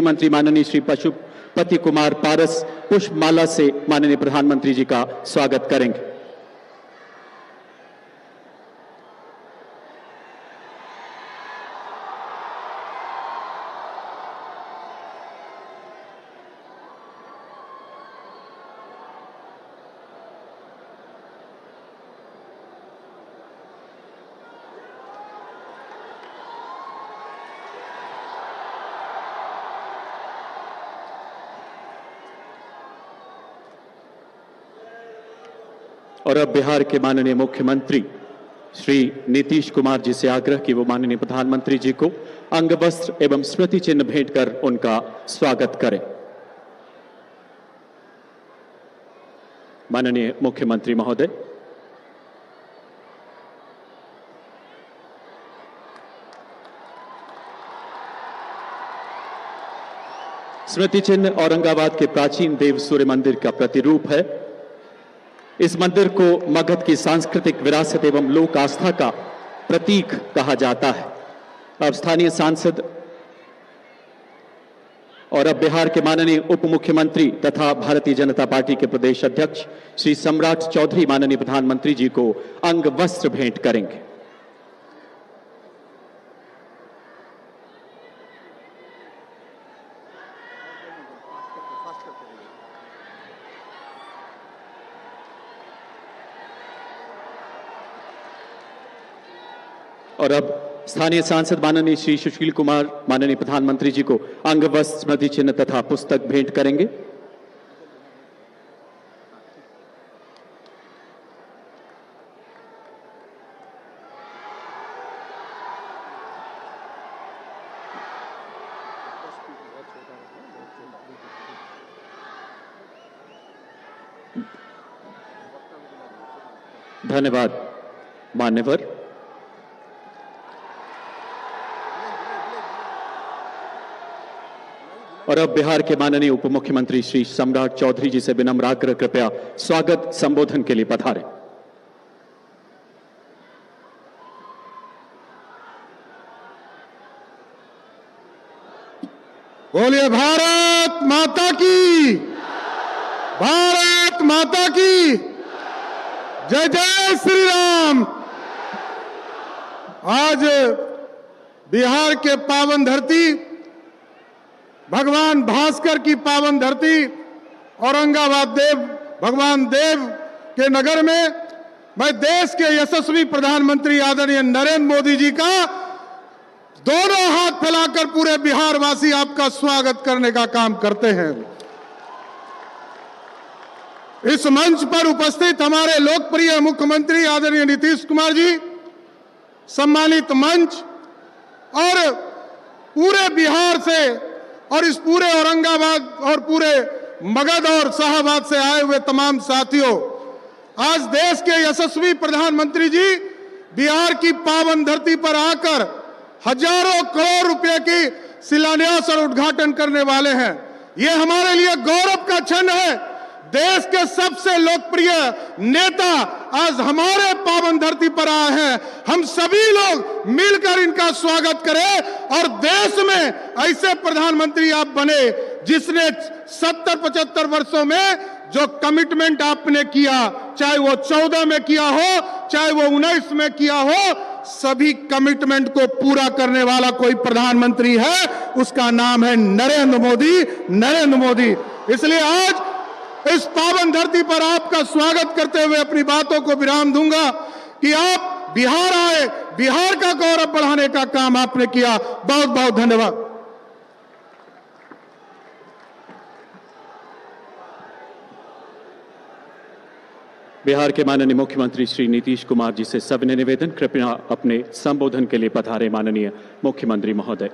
मंत्री माननीय श्री पशुपति कुमार पारस पुष्पमाला से माननीय प्रधानमंत्री जी का स्वागत करेंगे। और अब बिहार के माननीय मुख्यमंत्री श्री नीतीश कुमार जी से आग्रह कि वो माननीय प्रधानमंत्री जी को अंग वस्त्र एवं स्मृति चिन्ह भेंट कर उनका स्वागत करें। माननीय मुख्यमंत्री महोदय। स्मृति चिन्ह औरंगाबाद के प्राचीन देव सूर्य मंदिर का प्रतिरूप है। इस मंदिर को मगध की सांस्कृतिक विरासत एवं लोक आस्था का प्रतीक कहा जाता है। अब स्थानीय सांसद और अब बिहार के माननीय उप मुख्यमंत्री तथा भारतीय जनता पार्टी के प्रदेश अध्यक्ष श्री सम्राट चौधरी माननीय प्रधानमंत्री जी को अंग वस्त्र भेंट करेंगे। और अब स्थानीय सांसद माननीय श्री सुशील कुमार माननीय प्रधानमंत्री जी को अंग वस्त्र स्मृति चिन्ह तथा पुस्तक भेंट करेंगे। धन्यवाद मान्यवर। और अब बिहार के माननीय उप मुख्यमंत्री श्री सम्राट चौधरी जी से विनम्र आग्रह कृपया स्वागत संबोधन के लिए पधारें। बोलिए भारत माता की, भारत माता की जय जय श्री राम। आज बिहार के पावन धरती, भगवान भास्कर की पावन धरती औरंगाबाद देव भगवान देव के नगर में मैं देश के यशस्वी प्रधानमंत्री आदरणीय नरेंद्र मोदी जी का दोनों हाथ फैलाकर पूरे बिहार वासी आपका स्वागत करने का काम करते हैं। इस मंच पर उपस्थित हमारे लोकप्रिय मुख्यमंत्री आदरणीय नीतीश कुमार जी, सम्मानित मंच और पूरे बिहार से और इस पूरे औरंगाबाद और पूरे मगध और शाहबाद से आए हुए तमाम साथियों, आज देश के यशस्वी प्रधानमंत्री जी बिहार की पावन धरती पर आकर हजारों करोड़ रुपए की शिलान्यास और उद्घाटन करने वाले हैं। ये हमारे लिए गौरव का क्षण है। देश के सबसे लोकप्रिय नेता आज हमारे पावन धरती पर आए हैं। हम सभी लोग मिलकर इनका स्वागत करें और देश में ऐसे प्रधानमंत्री आप बने जिसने 70-75 वर्षों में जो कमिटमेंट आपने किया, चाहे वो 14 में किया हो, चाहे वो 19 में किया हो, सभी कमिटमेंट को पूरा करने वाला कोई प्रधानमंत्री है, उसका नाम है नरेंद्र मोदी। नरेंद्र मोदी। इसलिए आज इस पावन धरती पर आपका स्वागत करते हुए अपनी बातों को विराम दूंगा कि आप बिहार आए, बिहार का गौरव बढ़ाने का काम आपने किया। बहुत बहुत धन्यवाद। बिहार के माननीय मुख्यमंत्री श्री नीतीश कुमार जी से सविनय निवेदन, कृपया अपने संबोधन के लिए पधारे माननीय मुख्यमंत्री महोदय।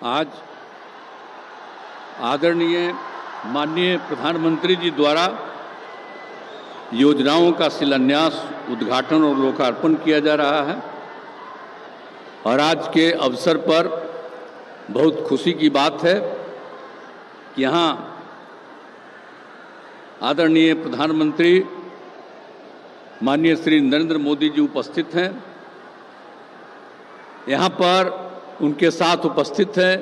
आज आदरणीय माननीय प्रधानमंत्री जी द्वारा योजनाओं का शिलान्यास, उद्घाटन और लोकार्पण किया जा रहा है और आज के अवसर पर बहुत खुशी की बात है कि यहाँ आदरणीय प्रधानमंत्री माननीय श्री नरेंद्र मोदी जी उपस्थित हैं। यहाँ पर उनके साथ उपस्थित हैं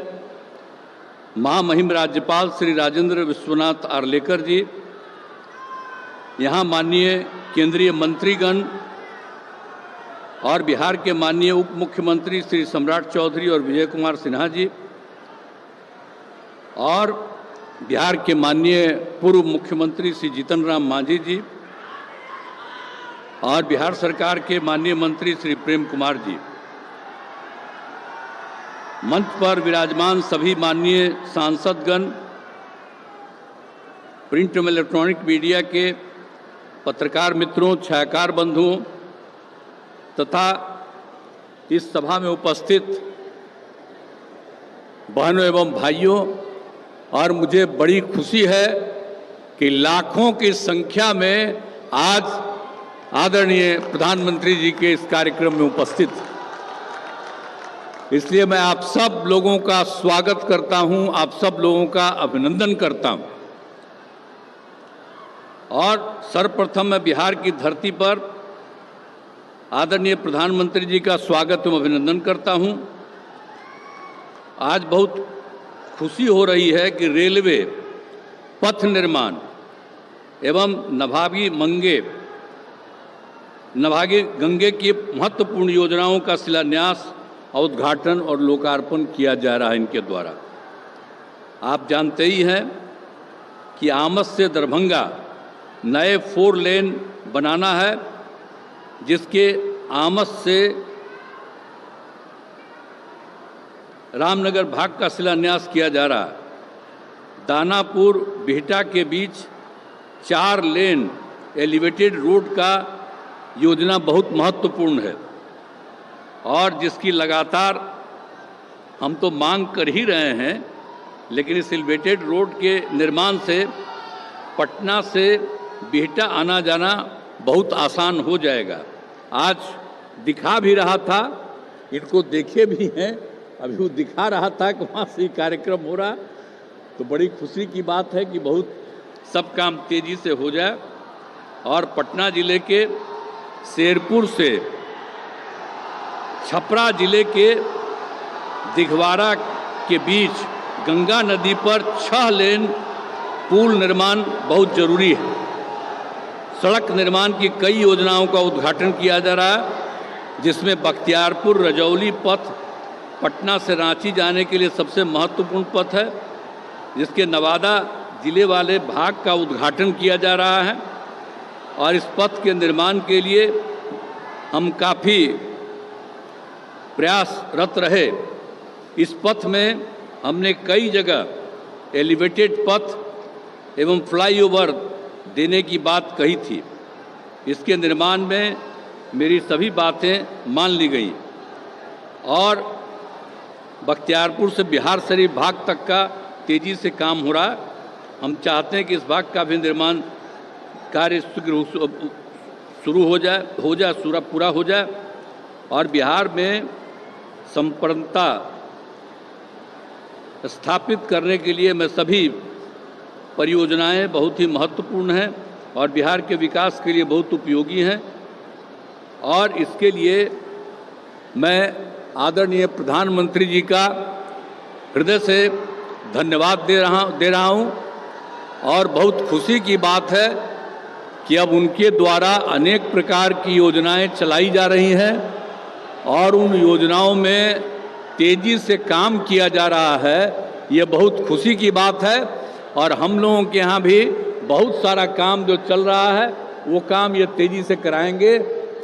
महामहिम राज्यपाल श्री राजेंद्र विश्वनाथ आर्लेकर जी, यहाँ माननीय केंद्रीय मंत्रीगण और बिहार के माननीय उप मुख्यमंत्री श्री सम्राट चौधरी और विजय कुमार सिन्हा जी, और बिहार के माननीय पूर्व मुख्यमंत्री श्री जीतन राम मांझी जी, और बिहार सरकार के माननीय मंत्री श्री प्रेम कुमार जी, मंच पर विराजमान सभी माननीय सांसदगण, प्रिंट एवं इलेक्ट्रॉनिक मीडिया के पत्रकार मित्रों, छायाकार बंधुओं तथा इस सभा में उपस्थित बहनों एवं भाइयों, और मुझे बड़ी खुशी है कि लाखों की संख्या में आज आदरणीय प्रधानमंत्री जी के इस कार्यक्रम में उपस्थित, इसलिए मैं आप सब लोगों का स्वागत करता हूं, आप सब लोगों का अभिनंदन करता हूं। और सर्वप्रथम मैं बिहार की धरती पर आदरणीय प्रधानमंत्री जी का स्वागत एवं अभिनंदन करता हूं। आज बहुत खुशी हो रही है कि रेलवे, पथ निर्माण एवं नभागी गंगे की महत्वपूर्ण योजनाओं का शिलान्यास, उद्घाटन और लोकार्पण किया जा रहा है इनके द्वारा। आप जानते ही हैं कि आमस से दरभंगा नए 4 लेन बनाना है, जिसके आमस से रामनगर भाग का शिलान्यास किया जा रहा है। दानापुर बिहटा के बीच 4 लेन एलिवेटेड रोड का योजना बहुत महत्वपूर्ण है, और जिसकी लगातार हम तो मांग कर ही रहे हैं, लेकिन इस एलिवेटेड रोड के निर्माण से पटना से बिहटा आना जाना बहुत आसान हो जाएगा। आज दिखा भी रहा था, इनको देखे भी हैं, अभी वो दिखा रहा था कि वहाँ से कार्यक्रम हो रहा, तो बड़ी खुशी की बात है कि बहुत सब काम तेज़ी से हो जाए। और पटना जिले के शेरपुर से छपरा जिले के दिघवारा के बीच गंगा नदी पर 6 लेन पुल निर्माण बहुत जरूरी है। सड़क निर्माण की कई योजनाओं का उद्घाटन किया जा रहा है, जिसमें बख्तियारपुर रजौली पथ पटना से रांची जाने के लिए सबसे महत्वपूर्ण पथ है, जिसके नवादा जिले वाले भाग का उद्घाटन किया जा रहा है। और इस पथ के निर्माण के लिए हम काफ़ी प्रयासरत रहे। इस पथ में हमने कई जगह एलिवेटेड पथ एवं फ्लाईओवर देने की बात कही थी। इसके निर्माण में मेरी सभी बातें मान ली गई, और बख्तियारपुर से बिहार शरीफ भाग तक का तेज़ी से काम हो रहा है। हम चाहते हैं कि इस भाग का भी निर्माण कार्य शुरू हो जाए, पूरा हो जाए, और बिहार में संप्रभुता स्थापित करने के लिए मैं सभी परियोजनाएं बहुत ही महत्वपूर्ण हैं और बिहार के विकास के लिए बहुत उपयोगी हैं। और इसके लिए मैं आदरणीय प्रधानमंत्री जी का हृदय से धन्यवाद दे रहा हूं, और बहुत खुशी की बात है कि अब उनके द्वारा अनेक प्रकार की योजनाएं चलाई जा रही हैं, और उन योजनाओं में तेज़ी से काम किया जा रहा है। ये बहुत खुशी की बात है, और हम लोगों के यहाँ भी बहुत सारा काम जो चल रहा है वो काम ये तेज़ी से कराएंगे।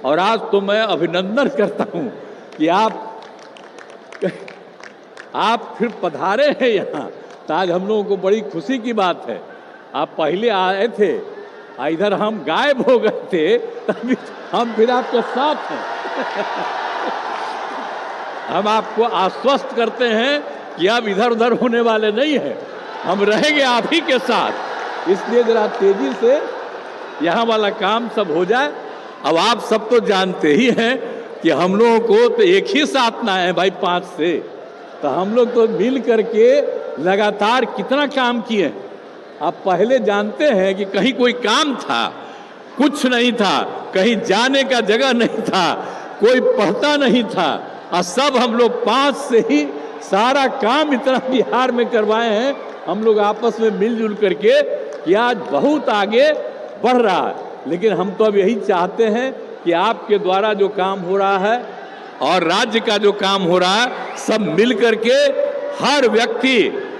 और आज तो मैं अभिनंदन करता हूँ कि आप फिर पधारे हैं यहाँ, तो आज हम लोगों को बड़ी खुशी की बात है। आप पहले आए थे, इधर हम गायब हो गए थे, तभी हम फिर आपके साथ हैं। हम आपको आश्वस्त करते हैं कि आप इधर उधर होने वाले नहीं हैं, हम रहेंगे आप ही के साथ। इसलिए जरा तेजी से यहाँ वाला काम सब हो जाए। अब आप सब तो जानते ही हैं कि हम लोगों को तो एक ही साथ ना है भाई 5 से, तो हम लोग तो मिल करके लगातार कितना काम किए। आप पहले जानते हैं कि कहीं कोई काम था, कुछ नहीं था, कहीं जाने का जगह नहीं था, कोई पढ़ता नहीं था, और सब हम लोग 5 से ही सारा काम इतना बिहार में करवाए हैं हम लोग आपस में मिलजुल करके कि आज बहुत आगे बढ़ रहा है। लेकिन हम तो अब यही चाहते हैं कि आपके द्वारा जो काम हो रहा है और राज्य का जो काम हो रहा है, सब मिल करके हर व्यक्ति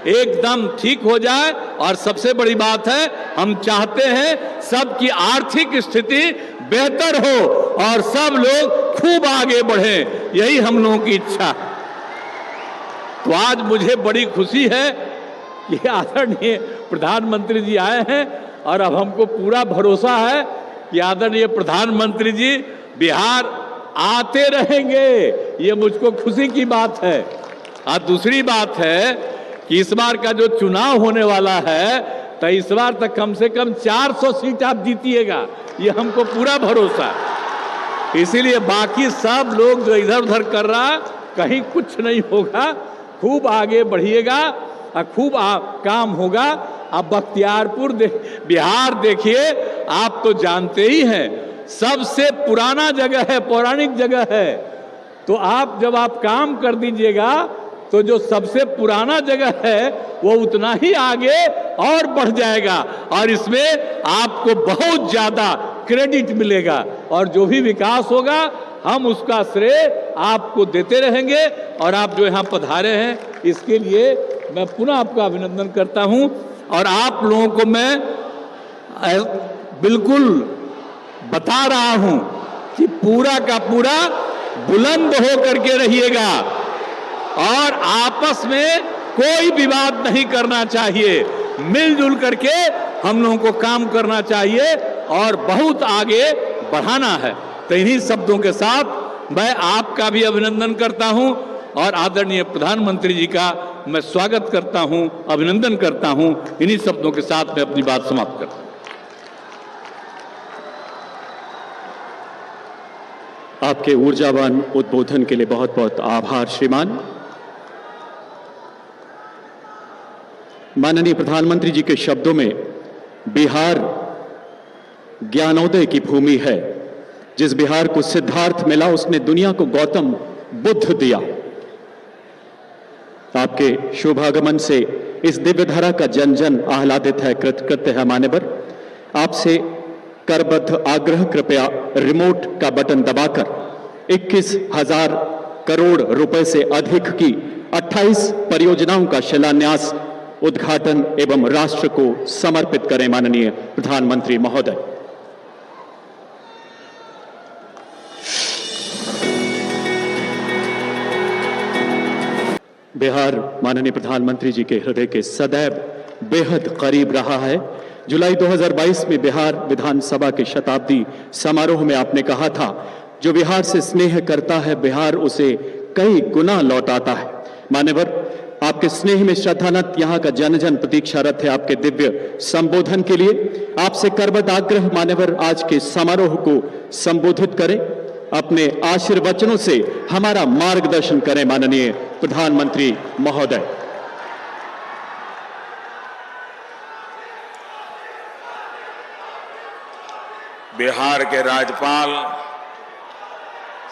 एकदम ठीक हो जाए। और सबसे बड़ी बात है, हम चाहते हैं सबकी आर्थिक स्थिति बेहतर हो और सब लोग खूब आगे बढ़ें, यही हम लोगों की इच्छा। तो आज मुझे बड़ी खुशी है कि आदरणीय प्रधानमंत्री जी आए हैं और अब हमको पूरा भरोसा है कि आदरणीय प्रधानमंत्री जी बिहार आते रहेंगे। ये मुझको खुशी की बात है। और दूसरी बात है कि इस बार का जो चुनाव होने वाला है, तो इस बार तक कम से कम 400 सीट आप जीतिएगा, ये हमको पूरा भरोसा है। इसीलिए बाकी सब लोग जो इधर उधर कर रहा, कहीं कुछ नहीं होगा, खूब आगे बढ़िएगा और खूब काम होगा। अब बख्तियारपुर बिहार देखिए, आप तो जानते ही हैं, सबसे पुराना जगह है, पौराणिक जगह है। तो आप जब आप काम कर दीजिएगा तो जो सबसे पुराना जगह है वो उतना ही आगे और बढ़ जाएगा और इसमें आपको बहुत ज्यादा क्रेडिट मिलेगा और जो भी विकास होगा हम उसका श्रेय आपको देते रहेंगे। और आप जो यहाँ पधारे हैं इसके लिए मैं पुनः आपका अभिनंदन करता हूँ। और आप लोगों को मैं बिल्कुल बता रहा हूँ कि पूरा का पूरा बुलंद हो करके रहिएगा और आपस में कोई विवाद नहीं करना चाहिए, मिलजुल करके हम लोगों को काम करना चाहिए और बहुत आगे बढ़ाना है। तो इन्हीं शब्दों के साथ मैं आपका भी अभिनंदन करता हूं और आदरणीय प्रधानमंत्री जी का मैं स्वागत करता हूं, अभिनंदन करता हूं। इन्हीं शब्दों के साथ मैं अपनी बात समाप्त करता हूं। आपके ऊर्जावान उद्बोधन के लिए बहुत बहुत आभार श्रीमान। माननीय प्रधानमंत्री जी के शब्दों में बिहार ज्ञानोदय की भूमि है। जिस बिहार को सिद्धार्थ मिला उसने दुनिया को गौतम बुद्ध दिया। आपके शुभागमन से इस दिव्य धरा का जन जन आह्लादित है, कृतकृत्य है मान्यवर। आपसे करबद्ध आग्रह, कृपया रिमोट का बटन दबाकर 21,000 करोड़ रुपए से अधिक की 28 परियोजनाओं का शिलान्यास, उद्घाटन एवं राष्ट्र को समर्पित करें माननीय प्रधानमंत्री महोदय। बिहार माननीय प्रधानमंत्री जी के हृदय के सदैव बेहद करीब रहा है। जुलाई 2022 में बिहार विधानसभा के शताब्दी समारोह में आपने कहा था, जो बिहार से स्नेह करता है बिहार उसे कई गुना लौटाता है। मान्यवर, आपके स्नेह में श्रद्धानत यहाँ का जन जन प्रतीक्षारत है आपके दिव्य संबोधन के लिए। आपसे करबद्ध आग्रह मान्यवर आज के समारोह को संबोधित करें, अपने आशीर्वचनों से हमारा मार्गदर्शन करें माननीय प्रधानमंत्री महोदय। बिहार के राज्यपाल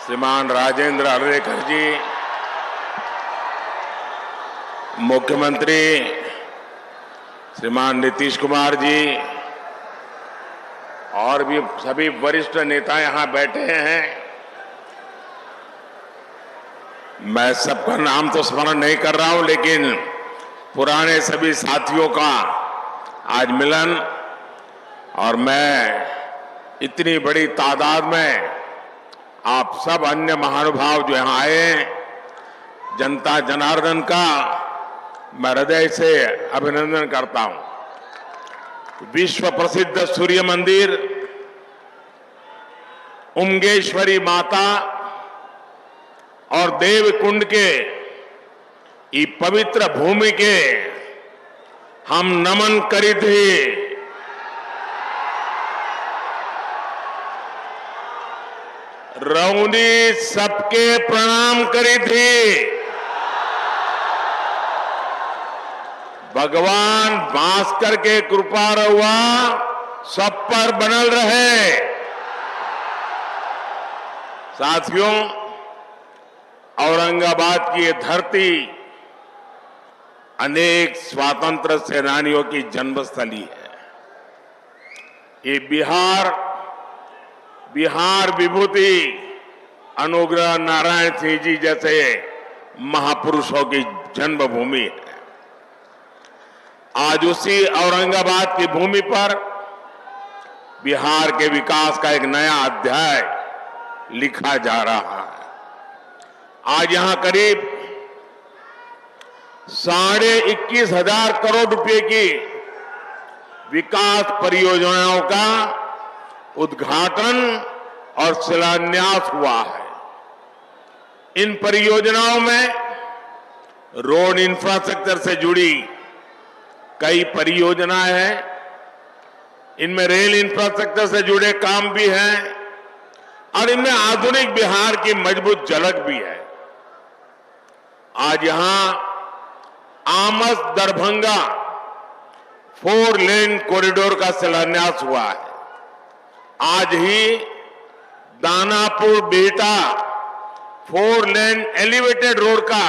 श्रीमान राजेंद्र अर्लेकर जी, मुख्यमंत्री श्रीमान नीतीश कुमार जी और भी सभी वरिष्ठ नेता यहां बैठे हैं। मैं सबका नाम तो स्मरण नहीं कर रहा हूं, लेकिन पुराने सभी साथियों का आज मिलन, और मैं इतनी बड़ी तादाद में आप सब अन्य महानुभाव जो यहाँ आए, जनता जनार्दन का मैं हृदय से अभिनंदन करता हूं। विश्व प्रसिद्ध सूर्य मंदिर, उमगेश्वरी माता और देवकुंड के ये पवित्र भूमि के हम नमन करिधि। रौनी सबके प्रणाम करिधि। भगवान भास्कर के कृपा रहुआ सब पर बनल रहे। साथियों, औरंगाबाद की ये धरती अनेक स्वातंत्र सेनानियों की जन्मस्थली है। ये बिहार विभूति अनुग्रह नारायण सिंह जी जैसे महापुरुषों की जन्मभूमि है। आज उसी औरंगाबाद की भूमि पर बिहार के विकास का एक नया अध्याय लिखा जा रहा है। आज यहां करीब 21,500 करोड़ रुपए की विकास परियोजनाओं का उद्घाटन और शिलान्यास हुआ है। इन परियोजनाओं में रोड इंफ्रास्ट्रक्चर से जुड़ी कई परियोजनाएं हैं। इनमें रेल इंफ्रास्ट्रक्चर से जुड़े काम भी हैं और इनमें आधुनिक बिहार की मजबूत झलक भी है। आज यहां आमस दरभंगा 4 लेन कॉरिडोर का शिलान्यास हुआ है। आज ही Danapur Bihta 4 lane elevated road का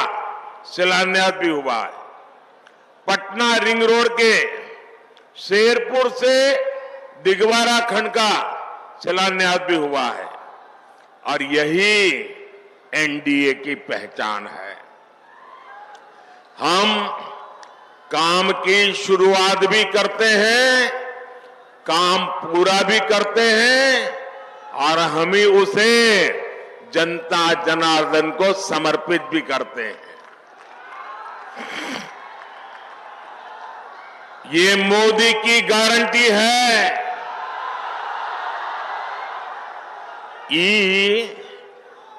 शिलान्यास भी हुआ है। पटना रिंग रोड के शेरपुर से दिगवारा खंड का शिलान्यास भी हुआ है और यही एनडीए की पहचान है। हम काम की शुरुआत भी करते हैं, काम पूरा भी करते हैं और हम ही उसे जनता जनार्दन को समर्पित भी करते हैं। ये मोदी की गारंटी है। ये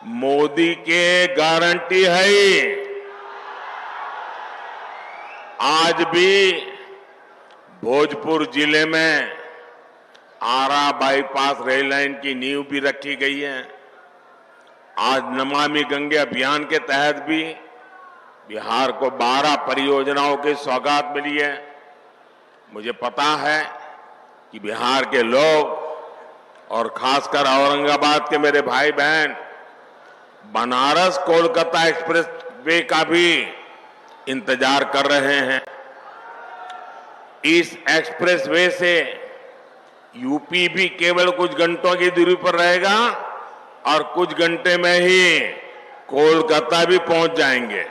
मोदी के गारंटी है। आज भी भोजपुर जिले में आरा बाईपास रेल लाइन की नींव भी रखी गई है। आज नमामि गंगे अभियान के तहत भी बिहार को 12 परियोजनाओं की सौगात मिली है। मुझे पता है कि बिहार के लोग और खासकर औरंगाबाद के मेरे भाई बहन बनारस कोलकाता एक्सप्रेस वे का भी इंतजार कर रहे हैं। इस एक्सप्रेस वे से यूपी भी केवल कुछ घंटों की दूरी पर रहेगा और कुछ घंटे में ही कोलकाता भी पहुंच जाएंगे।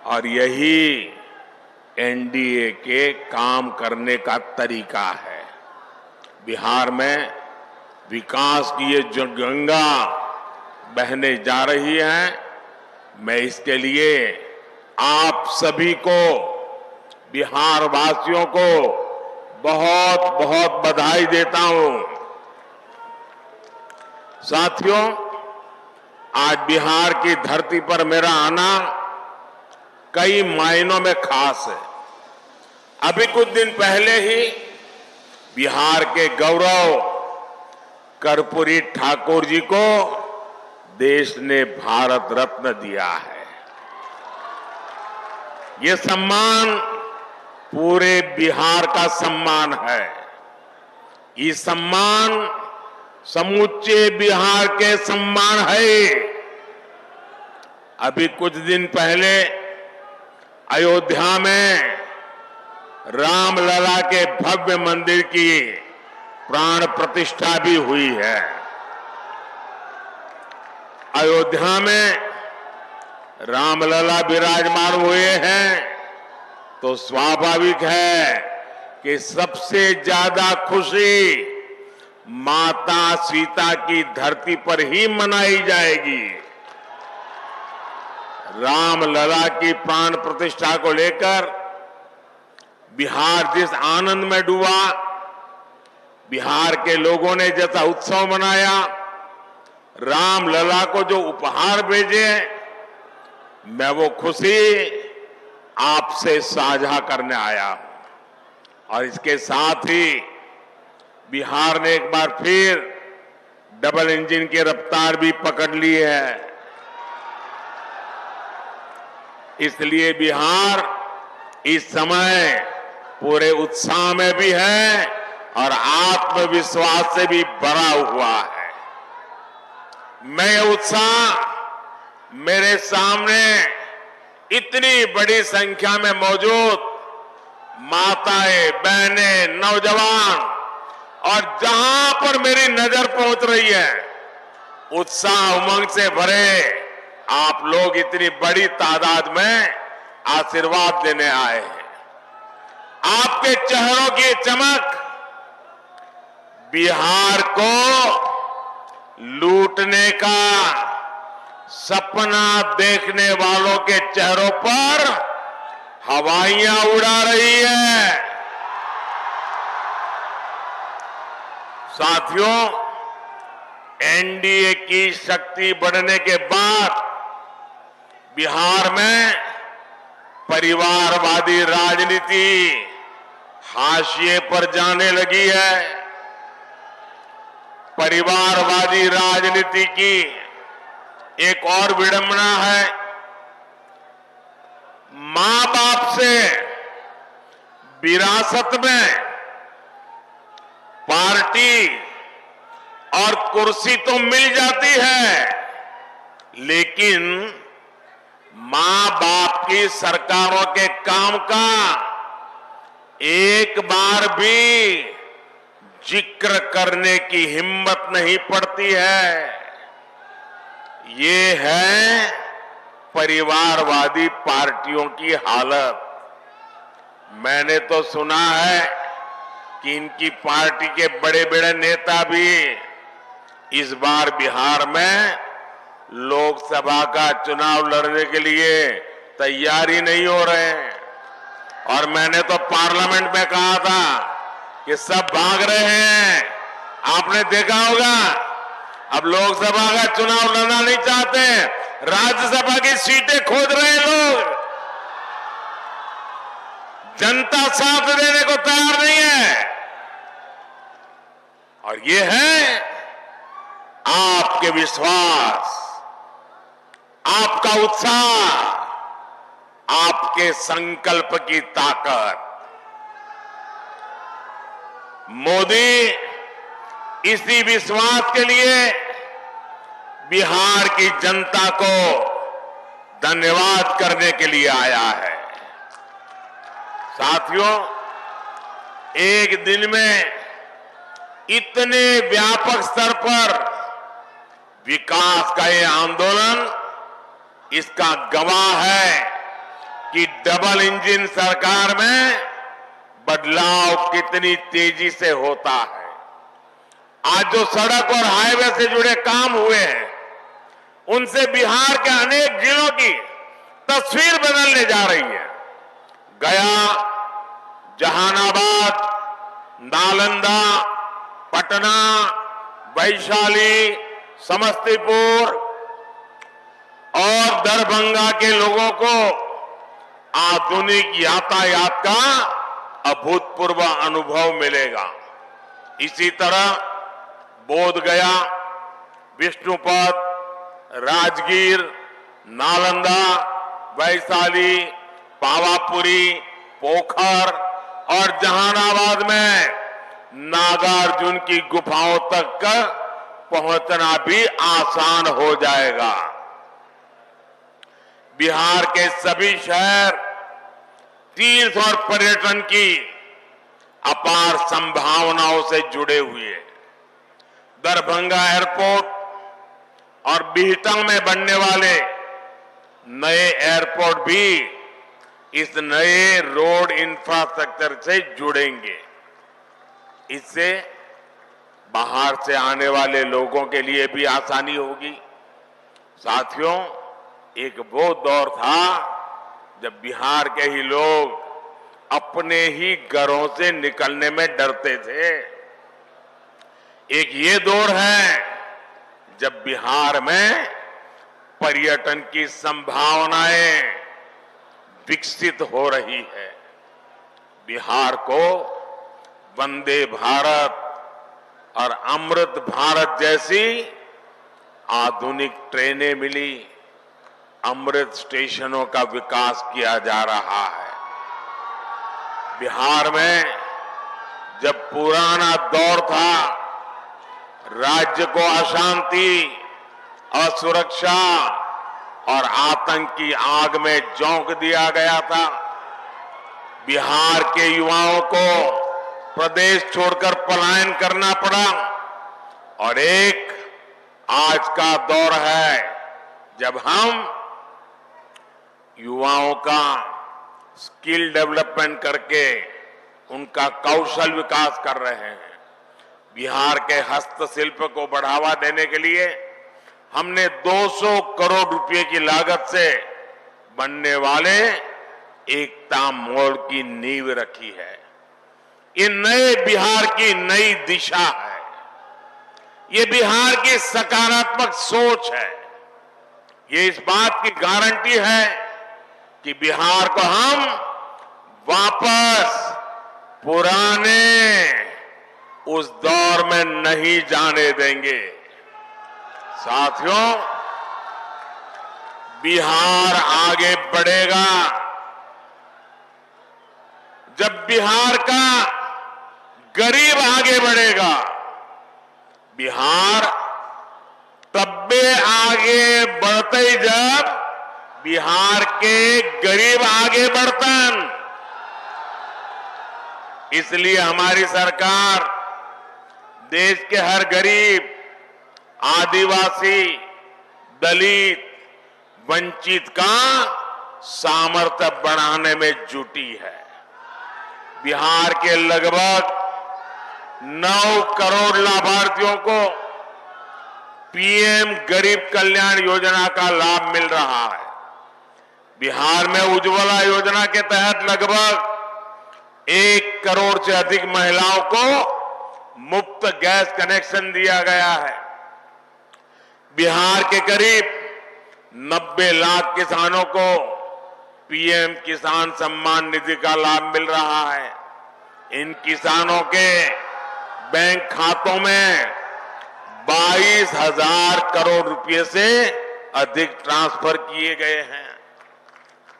और यही एनडीए के काम करने का तरीका है। बिहार में विकास की ये जो गंगा बहने जा रही है, मैं इसके लिए आप सभी को, बिहार वासियों को बहुत बहुत बधाई देता हूं। साथियों, आज बिहार की धरती पर मेरा आना कई मायनों में खास है। अभी कुछ दिन पहले ही बिहार के गौरव कर्पूरी ठाकुर जी को देश ने भारत रत्न दिया है। ये सम्मान पूरे बिहार का सम्मान है। ये सम्मान समूचे बिहार के सम्मान है। अभी कुछ दिन पहले अयोध्या में रामलला के भव्य मंदिर की प्राण प्रतिष्ठा भी हुई है। अयोध्या में रामलला विराजमान हुए हैं तो स्वाभाविक है कि सबसे ज्यादा खुशी माता सीता की धरती पर ही मनाई जाएगी। रामलला की प्राण प्रतिष्ठा को लेकर बिहार जिस आनंद में डूबा, बिहार के लोगों ने जैसा उत्सव मनाया, रामलला को जो उपहार भेजे, मैं वो खुशी आपसे साझा करने आया हूं। और इसके साथ ही बिहार ने एक बार फिर डबल इंजन की रफ्तार भी पकड़ ली है। इसलिए बिहार इस समय पूरे उत्साह में भी है और आत्मविश्वास से भी भरा हुआ है। मैं ये उत्साह मेरे सामने इतनी बड़ी संख्या में मौजूद माताएं, बहनें, नौजवान और जहां पर मेरी नजर पहुंच रही है, उत्साह उमंग से भरे आप लोग इतनी बड़ी तादाद में आशीर्वाद देने आए हैं। आपके चेहरों की चमक बिहार को लूटने का सपना देखने वालों के चेहरों पर हवाइयां उड़ा रही है। साथियों, एनडीए की शक्ति बढ़ने के बाद बिहार में परिवारवादी राजनीति हाशिए पर जाने लगी है। परिवारवादी राजनीति की एक और विडंबना है, मां बाप से विरासत में पार्टी और कुर्सी तो मिल जाती है, लेकिन मां बाप की सरकारों के काम का एक बार भी जिक्र करने की हिम्मत नहीं पड़ती है। ये है परिवारवादी पार्टियों की हालत। मैंने तो सुना है कि इनकी पार्टी के बड़े बड़े नेता भी इस बार बिहार में लोकसभा का चुनाव लड़ने के लिए तैयारी नहीं हो रहे हैं। और मैंने तो पार्लियामेंट में कहा था कि सब भाग रहे हैं। आपने देखा होगा, अब लोकसभा का चुनाव लड़ना नहीं चाहते, राज्यसभा की सीटें खोज रहे हैं लोग। जनता साथ देने को तैयार नहीं है। और ये है आपके विश्वास, आपका उत्साह, आपके संकल्प की ताकत। मोदी इसी विश्वास के लिए बिहार की जनता को धन्यवाद करने के लिए आया है। साथियों, एक दिन में इतने व्यापक स्तर पर विकास का ये आंदोलन इसका गवाह है कि डबल इंजन सरकार में बदलाव कितनी तेजी से होता है। आज जो सड़क और हाईवे से जुड़े काम हुए हैं, उनसे बिहार के अनेक जिलों की तस्वीर बदलने जा रही है। गया, जहानाबाद, नालंदा, पटना, वैशाली, समस्तीपुर और दरभंगा के लोगों को आधुनिक यातायात का अभूतपूर्व अनुभव मिलेगा। इसी तरह बोधगया, विष्णुपद, राजगीर, नालंदा, वैशाली, पावापुरी, पोखर और जहानाबाद में नागार्जुन की गुफाओं तक पहुंचना भी आसान हो जाएगा। बिहार के सभी शहर तीर्थ और पर्यटन की अपार संभावनाओं से जुड़े हुए हैं। दरभंगा एयरपोर्ट और बिहटा में बनने वाले नए एयरपोर्ट भी इस नए रोड इंफ्रास्ट्रक्चर से जुड़ेंगे। इससे बाहर से आने वाले लोगों के लिए भी आसानी होगी। साथियों, एक वो दौर था जब बिहार के ही लोग अपने ही घरों से निकलने में डरते थे। एक ये दौर है जब बिहार में पर्यटन की संभावनाएं विकसित हो रही है। बिहार को वंदे भारत और अमृत भारत जैसी आधुनिक ट्रेनें मिली, अमृत स्टेशनों का विकास किया जा रहा है। बिहार में जब पुराना दौर था, राज्य को अशांति, असुरक्षा और आतंक की आग में झोंक दिया गया था। बिहार के युवाओं को प्रदेश छोड़कर पलायन करना पड़ा और एक आज का दौर है जब हम युवाओं का स्किल डेवलपमेंट करके उनका कौशल विकास कर रहे हैं। बिहार के हस्तशिल्प को बढ़ावा देने के लिए हमने 200 करोड़ रुपए की लागत से बनने वाले एकता मॉल की नींव रखी है। ये नए बिहार की नई दिशा है। ये बिहार की सकारात्मक सोच है। ये इस बात की गारंटी है कि बिहार को हम वापस पुराने उस दौर में नहीं जाने देंगे। साथियों, बिहार आगे बढ़ेगा जब बिहार का गरीब आगे बढ़ेगा। बिहार तब्बे आगे बढ़ते ही जब बिहार के गरीब आगे बढ़तन। इसलिए हमारी सरकार देश के हर गरीब, आदिवासी, दलित, वंचित का सामर्थ्य बढ़ाने में जुटी है। बिहार के लगभग 9 करोड़ लाभार्थियों को पीएम गरीब कल्याण योजना का लाभ मिल रहा है। बिहार में उज्ज्वला योजना के तहत लगभग 1 करोड़ से अधिक महिलाओं को मुफ्त गैस कनेक्शन दिया गया है। बिहार के करीब 90 लाख किसानों को पीएम किसान सम्मान निधि का लाभ मिल रहा है। इन किसानों के बैंक खातों में 22,000 करोड़ रुपए से अधिक ट्रांसफर किए गए हैं।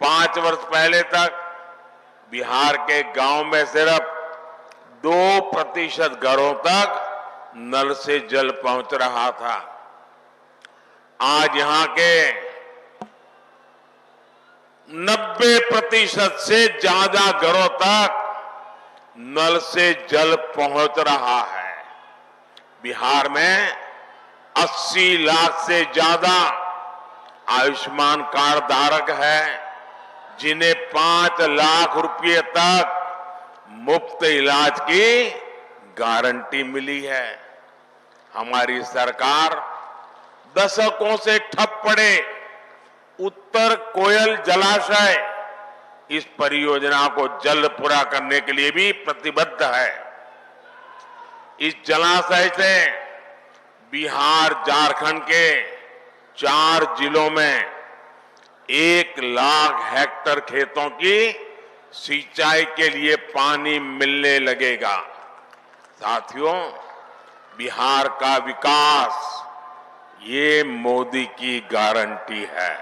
5 वर्ष पहले तक बिहार के गांव में सिर्फ 2% घरों तक नल से जल पहुंच रहा था। आज यहां के 90% से ज्यादा घरों तक नल से जल पहुंच रहा है। बिहार में 80 लाख से ज्यादा आयुष्मान कार्ड धारक है, जिन्हें 5 लाख रुपए तक मुफ्त इलाज की गारंटी मिली है। हमारी सरकार दशकों से ठप पड़े उत्तर कोयल जलाशय इस परियोजना को जल्द पूरा करने के लिए भी प्रतिबद्ध है। इस जलाशय से बिहार, झारखंड के 4 जिलों में 1 लाख हेक्टेयर खेतों की सिंचाई के लिए पानी मिलने लगेगा। साथियों, बिहार का विकास ये मोदी की गारंटी है।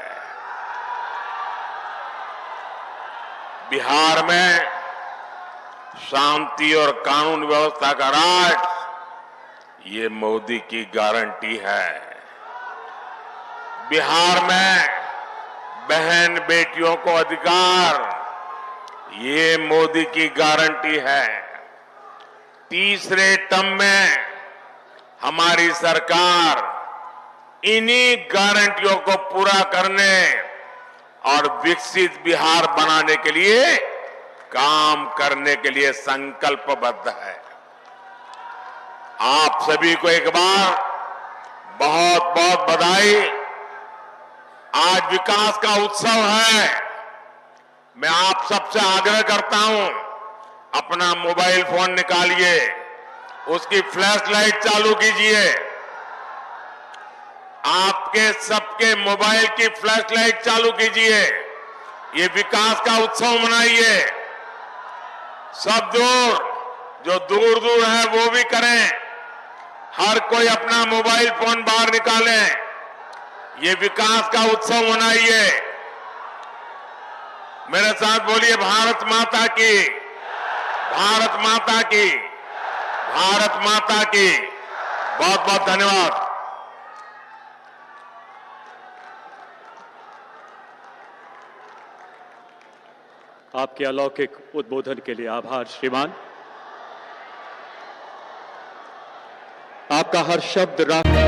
बिहार में शांति और कानून व्यवस्था का राज ये मोदी की गारंटी है। बिहार में बहन बेटियों को अधिकार ये मोदी की गारंटी है। तीसरे टर्म में हमारी सरकार इन्हीं गारंटियों को पूरा करने और विकसित बिहार बनाने के लिए काम करने के लिए संकल्पबद्ध है। आप सभी को एक बार बहुत बहुत बधाई। आज विकास का उत्सव है। मैं आप सबसे आग्रह करता हूं, अपना मोबाइल फोन निकालिए, उसकी फ्लैश लाइट चालू कीजिए। आपके सबके मोबाइल की फ्लैश लाइट चालू कीजिए। ये विकास का उत्सव मनाइए। सब जो दूर दूर है वो भी करें। हर कोई अपना मोबाइल फोन बाहर निकालें। ये विकास का उत्सव मनाइए। मेरे साथ बोलिए, भारत माता की। भारत माता की, भारत माता की। बहुत बहुत धन्यवाद। आपके अलौकिक उद्बोधन के लिए आभार श्रीमान। आपका हर शब्द राष्ट्र